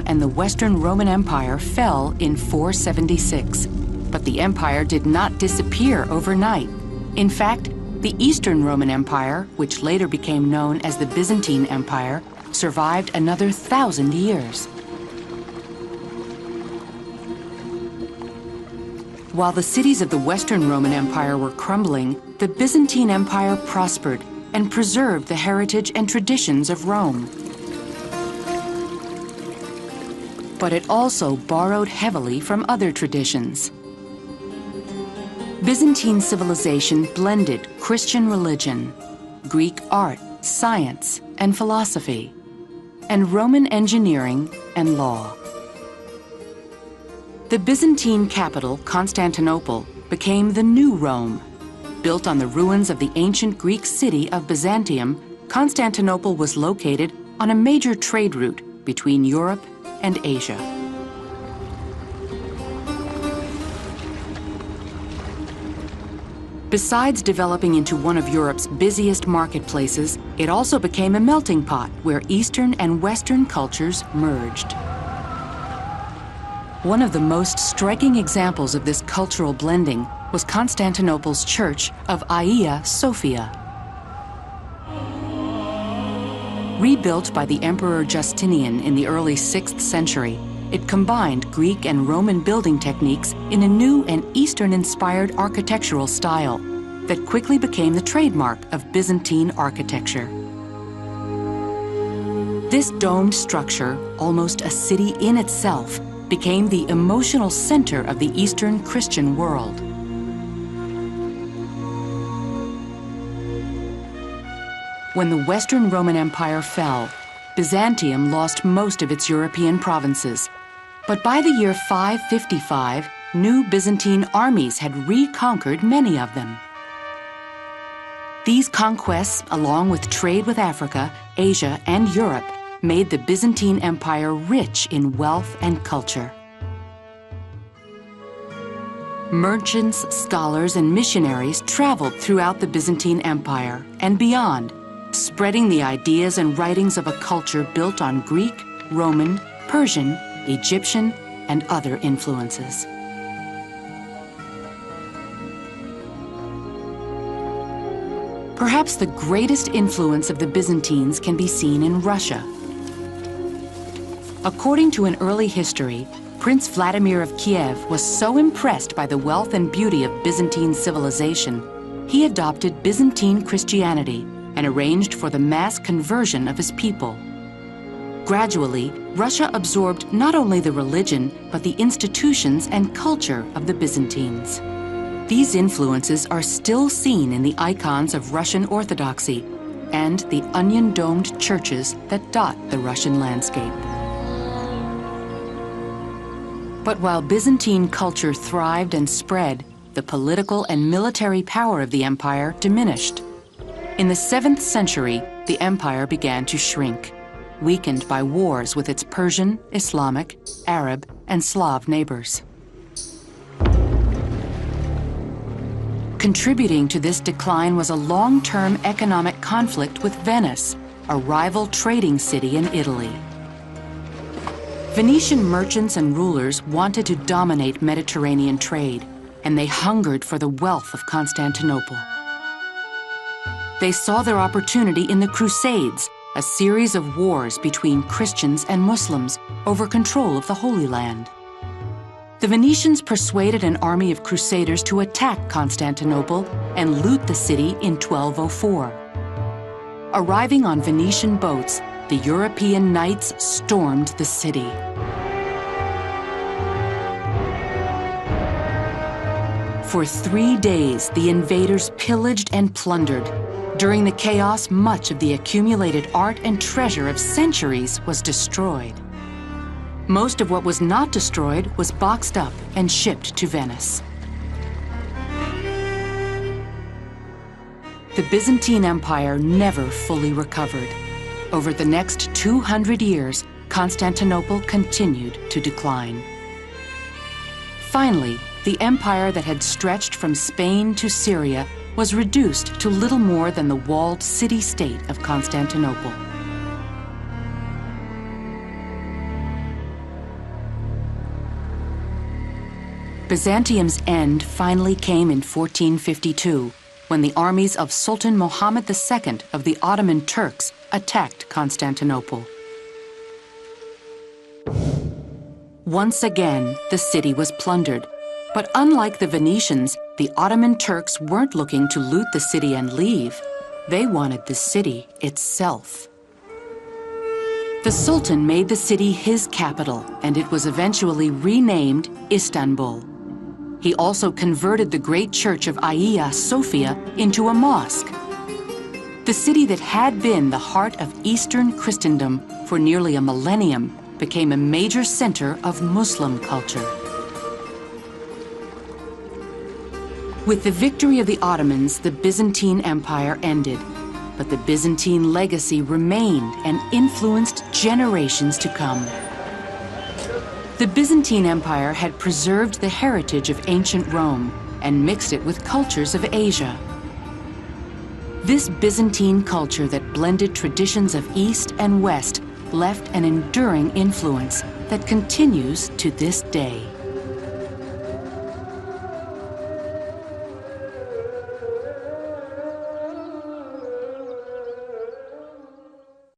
Rome and the Western Roman Empire fell in 476. But the empire did not disappear overnight. In fact, the Eastern Roman Empire, which later became known as the Byzantine Empire, survived another 1,000 years. While the cities of the Western Roman Empire were crumbling, the Byzantine Empire prospered and preserved the heritage and traditions of Rome. But it also borrowed heavily from other traditions. Byzantine civilization blended Christian religion, Greek art, science, and philosophy, and Roman engineering and law. The Byzantine capital, Constantinople, became the new Rome. Built on the ruins of the ancient Greek city of Byzantium, Constantinople was located on a major trade route between Europe and Asia. Besides developing into one of Europe's busiest marketplaces, it also became a melting pot where Eastern and Western cultures merged. One of the most striking examples of this cultural blending was Constantinople's church of Hagia Sophia. Rebuilt by the Emperor Justinian in the early 6th century, it combined Greek and Roman building techniques in a new and Eastern-inspired architectural style that quickly became the trademark of Byzantine architecture. This domed structure, almost a city in itself, became the emotional center of the Eastern Christian world. When the Western Roman Empire fell, Byzantium lost most of its European provinces. But by the year 555, new Byzantine armies had reconquered many of them. These conquests, along with trade with Africa, Asia, and Europe, made the Byzantine Empire rich in wealth and culture. Merchants, scholars, and missionaries traveled throughout the Byzantine Empire and beyond, spreading the ideas and writings of a culture built on Greek, Roman, Persian, Egyptian, and other influences. Perhaps the greatest influence of the Byzantines can be seen in Russia. According to an early history, Prince Vladimir of Kiev was so impressed by the wealth and beauty of Byzantine civilization, he adopted Byzantine Christianity and arranged for the mass conversion of his people. Gradually, Russia absorbed not only the religion, but the institutions and culture of the Byzantines. These influences are still seen in the icons of Russian Orthodoxy and the onion-domed churches that dot the Russian landscape. But while Byzantine culture thrived and spread, the political and military power of the empire diminished. In the 7th century, the empire began to shrink, weakened by wars with its Persian, Islamic, Arab, and Slav neighbors. Contributing to this decline was a long-term economic conflict with Venice, a rival trading city in Italy. Venetian merchants and rulers wanted to dominate Mediterranean trade, and they hungered for the wealth of Constantinople. They saw their opportunity in the Crusades, a series of wars between Christians and Muslims over control of the Holy Land. The Venetians persuaded an army of crusaders to attack Constantinople and loot the city in 1204. Arriving on Venetian boats, the European knights stormed the city. For 3 days, the invaders pillaged and plundered. During the chaos, much of the accumulated art and treasure of centuries was destroyed. Most of what was not destroyed was boxed up and shipped to Venice. The Byzantine Empire never fully recovered. Over the next 200 years, Constantinople continued to decline. Finally, the empire that had stretched from Spain to Syria was reduced to little more than the walled city-state of Constantinople. Byzantium's end finally came in 1452, when the armies of Sultan Muhammad II of the Ottoman Turks attacked Constantinople. Once again, the city was plundered. But unlike the Venetians, the Ottoman Turks weren't looking to loot the city and leave. They wanted the city itself. The Sultan made the city his capital, and it was eventually renamed Istanbul. He also converted the great church of Hagia Sophia into a mosque. The city that had been the heart of Eastern Christendom for nearly a millennium became a major center of Muslim culture. With the victory of the Ottomans, the Byzantine Empire ended, but the Byzantine legacy remained and influenced generations to come. The Byzantine Empire had preserved the heritage of ancient Rome and mixed it with cultures of Asia. This Byzantine culture that blended traditions of East and West left an enduring influence that continues to this day.